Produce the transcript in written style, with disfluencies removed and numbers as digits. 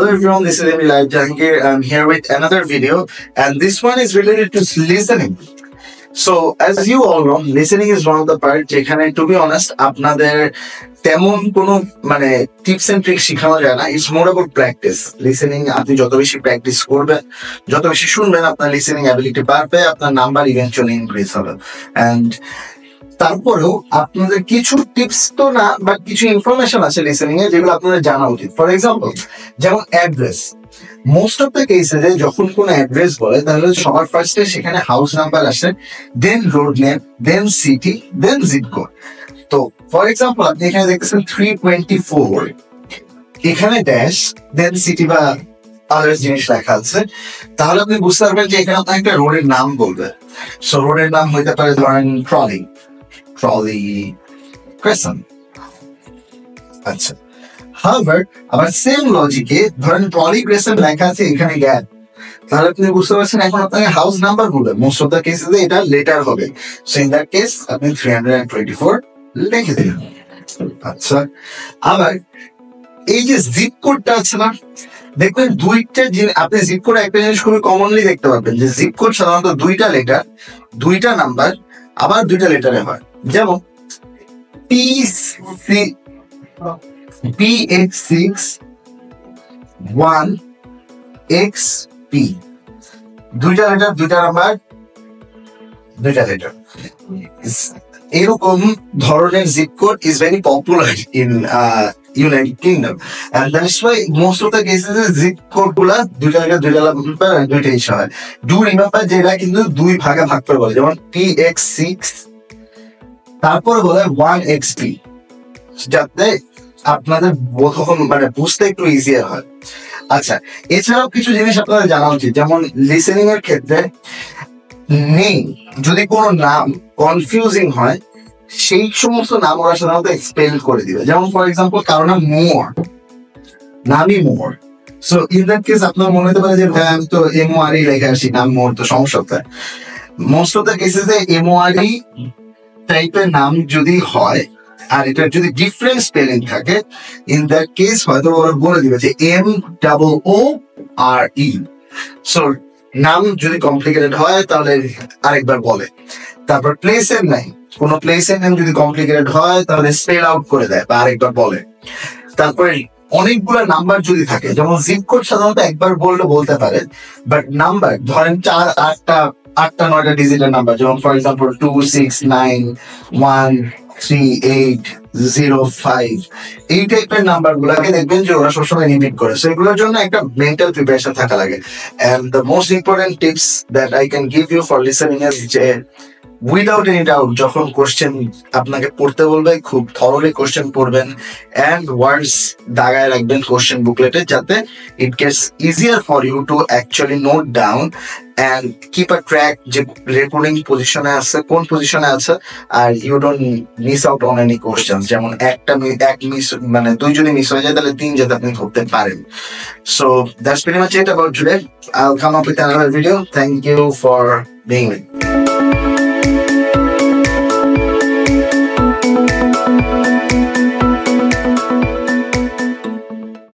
everyone, this is Emil Jahangir. I'm here with another video, and this one is related to listening. So, as you all know, listening is one of the part যেখানে to be honest আপনাদের তেমন কোনো মানে tips and tricks শেখানো যায় না। It's more about practice. Listening আপনি যত বেশি প্র্যাকটিস করবেন, যত বেশি শুনবেন, আপনার লিসেনিং অ্যাবিলিটি বাড়বে, আপনার নাম্বার ইভেন্চুয়ালি ইনক্রিজ হবে। অ্যান্ড তারপরেও আপনাদের কিছু টিপস তো না, বাট কিছু ইনফরমেশন আছে লিসেনিং এ যেগুলো আপনাদের জানা উচিত। ফর এক্সাম্পল, যেমন অ্যাড্রেস। মোস্ট অফ দ্য কেসে যখন কোনো অ্যাড্রেস বলে তাহলে সবার ফার্স্টে সেখানে হাউস নাম্বার আসে, দেন রোড নেম, দেন সিটি, দেন জিপ কোড। তো ফর এক্সাম্পল আপনি এখানে দেখতেছেন 324, এখানে ড্যাশ, দেন সিটি বা আদার্স জিনিস লেখা আছে, তাহলে আপনি বুঝতে পারবেন যে এখানে আপনার একটা রোডের নাম বলবে। সো রোডের নাম হইতে পারে ধরেন ট্রলি ক্রেসেন্ট। আচ্ছা, হাউএভার আবার সেম লজিকে ধরেন ট্রলি ক্রেসেন্ট লেখা আছে এখানে গ্যাপ, তাহলে আপনি বুঝতে পারছেন এখন আপনাকে হাউস নাম্বার বলবে। মোস্ট অফ দ্য কেসে এটা লেটার হবে। সো ইন দ্যাট কেস আপনি 324 লিখে দিন। আচ্ছা, আবার এই যে জিপ কোডটা আছে না, দেখবেন দুইটা আপনি জিপ কোড একটা জিনিস খুবই কমনলি দেখতে পাবেন যে জিপ কোড সাধারণত দুইটা লেটার, দুইটা নাম্বার, আবার দুইটা লেটারে হয়। যেমন PX6-1XP, দুইটা লেটার, দুইটা নাম্বার, দুইটা লেটার। এরকম ধরনের zip code is very popular in United Kingdom, and that's why most of the cases zip code গুলা দুইটা লেটার, দুইটা নাম্বার, দুইটা ইস্যু হয়। ডু রিমেম্বার যে এটা কিন্তু দুই ভাগে ভাগ করে বলে, যেমন PX6 তারপরে বলে 1XP, যাতে আপনাদের বোধগম্য মানে বুঝতে একটু ইজিয়ার হয়। আচ্ছা, এছাড়াও কিছু জিনিস আপনাদের জানা উচিত, যেমন লিসেনিং এর ক্ষেত্রে নেম, যদি কোনো নাম কনফিউজিং হয় সেই সমস্ত নাম ওরা সাধারণত এক্সপেল করে দিবে। যেমন ফর এক্সাম্পল কারো নাম মোর, নামই মোর। সো ইন দ্যাট কেস আপনার মনে হতে পারে যে ভাই আমি তো MORE লেখা আসি, নাম মোর, তো সমস্যা কোথায়? মোস্ট অফ দ্য কেসেসে MORE টাইপের নাম যদি হয় আর এটার যদি ডিফারেন্ট স্পেলিং থাকে, ইন দ্যাট কেস হয়তো ওরা বলে দিবে যে MOORE। সো নাম যদি কমপ্লিকেটেড হয় তাহলে আরেকবার বলে। তারপর প্লেসের নেম, কোন প্লেসের নেম যদি কমপ্লিকেটেড হয় তাহলে স্পেল আউট করে দেয় বা আরেকবার বলে। তারপরে অনেকগুলো নাম্বার যদি থাকে, যেমন জিপ কোড সাধারণত একবার বললে বলতে পারে, বাট নাম্বার ধরেন 8টা 9টা ডিজিটের নাম্বার, যেমন ফর এক্সাম্পল 269138005, এই টাইপের নাম্বার গুলাকে দেখবেন যে ওরা সবসময় রিপিট করে। সো এগুলোর জন্য একটা মেন্টাল প্রিপারেশন থাকা লাগে। And the most important tips that I can give you for listening is যে উইদাউট এনি ডাউট যখন কোশ্চেন আপনাকে পড়তে বলবে খুব থরলি কোশ্চেন পড়বেন, অ্যান্ড ওয়ার্ডস দাগায় রাখবেন কোশ্চেন বুকলেটে, যাতে it gets easier for you to actually note down and keep a track যে রেকর্ডিং পজিশনে আছে, কোন পজিশনে আছে, আর you don't miss out on any question. যেমন এক মিস মানে দুই যদি মিস হয়ে যায় তাহলে 3 যাতে আপনি ধরতে পারেন। So that's pretty much it about today. I'll come up with another video. Thank you for being with me.